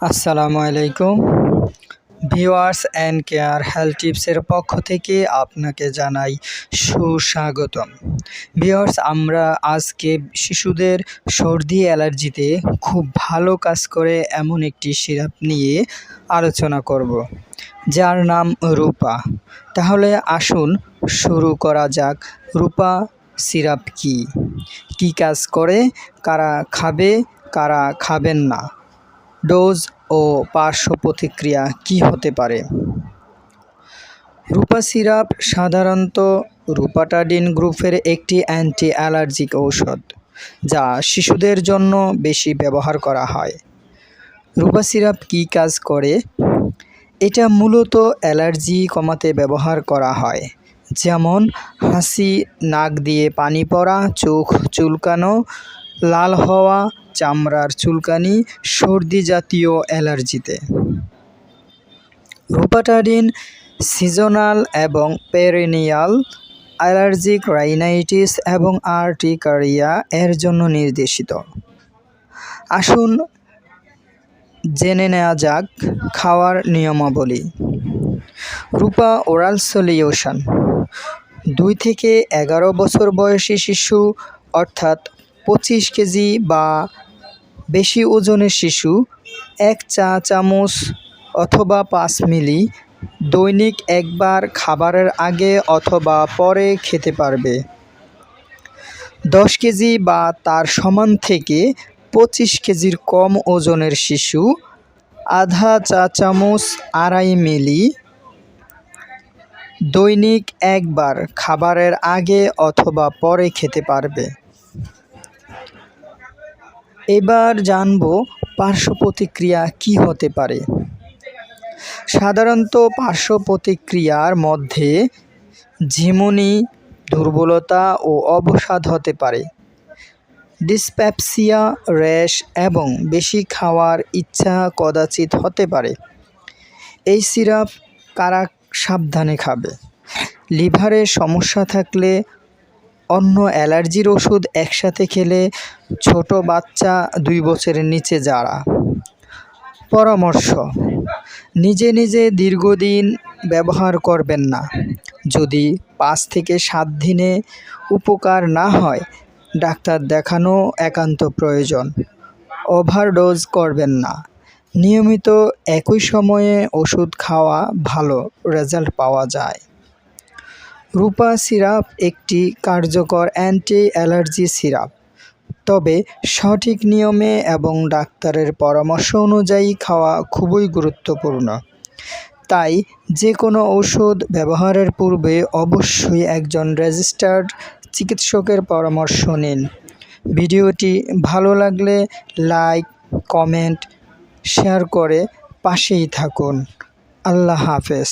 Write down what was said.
আসসালামু আলাইকুম viewers and care health টিপসের পক্ষ থেকে আপনাকে জানাই সুস্বাগতম। ভিউয়ার্স, আমরা আজকে শিশুদের সর্দি অ্যালার্জিতে খুব ভালো কাজ করে এমন একটি সিরাপ নিয়ে আলোচনা করব, যার নাম রূপা। তাহলে আসুন শুরু করা যাক। রূপা সিরাপ কী কাজ করে, কারা খাবে কারা খাবেন না, ডোজ ও পার্শ্ব প্রতিক্রিয়া কী হতে পারে। রূপা সিরাপ সাধারণত রূপাটাডিন গ্রুপের একটি অ্যান্টি অ্যালার্জিক ঔষধ, যা শিশুদের জন্য বেশি ব্যবহার করা হয়। রূপা সিরাপ কী কাজ করে? এটা মূলত অ্যালার্জি কমাতে ব্যবহার করা হয়, যেমন হাঁচি, নাক দিয়ে পানি পড়া, চোখ চুলকানো, লাল হওয়া, চামড়ার চুলকানি, সর্দি জাতীয় অ্যালার্জিতে। রূপাটাডিন সিজনাল এবং পেরিনিয়াল অ্যালার্জিক রাইনাইটিস এবং আর্টিকারিয়া এর জন্য নির্দেশিত। আসুন জেনে নেওয়া যাক খাওয়ার নিয়মাবলী। রূপা ওরাল সলিউশন। 2 থেকে 11 বছর বয়সী শিশু, অর্থাৎ 25 কেজি বা বেশি ওজনের শিশু 1 চা চামচ অথবা 5 মিলি দৈনিক একবার খাবারের আগে অথবা পরে খেতে পারবে। 10 কেজি বা তার সমান থেকে 25 কেজির কম ওজনের শিশু আধা চা চামচ 2.5 মিলি দৈনিক একবার খাবারের আগে অথবা পরে খেতে পারবে। এবার জানব পার্শ্ব প্রতিক্রিয়া কী হতে পারে। সাধারণত পার্শ্ব প্রতিক্রিয়ার মধ্যে ঝিমুনি, দুর্বলতা ও অবসাদ হতে পারে। ডিসপেপসিয়া, র্যাশ এবং বেশি খাওয়ার ইচ্ছা কদাচিৎ হতে পারে। এই সিরাপ কারা সাবধানে খাবে? লিভারে সমস্যা থাকলে, অন্য অ্যালার্জির ওষুধ একসাথে খেলে, ছোট বাচ্চা 2 বছরের নিচে যারা। পরামর্শ: নিজে নিজে দীর্ঘদিন ব্যবহার করবেন না। যদি 5 থেকে 7 দিনে উপকার না হয়, ডাক্তার দেখানো একান্ত প্রয়োজন। ওভারডোজ করবেন না। নিয়মিত একই সময়ে ওষুধ খাওয়া ভালো রেজাল্ট পাওয়া যায়। রূপা সিরাপ একটি কার্যকর অ্যান্টি অ্যালার্জি সিরাপ, তবে সঠিক নিয়মে এবং ডাক্তারের পরামর্শ অনুযায়ী খাওয়া খুবই গুরুত্বপূর্ণ। তাই যে কোনো ওষুধ ব্যবহারের পূর্বে অবশ্যই একজন রেজিস্টার্ড চিকিৎসকের পরামর্শ নিন। ভিডিওটি ভালো লাগলে লাইক, কমেন্ট, শেয়ার করে পাশেই থাকুন। আল্লাহ হাফেজ।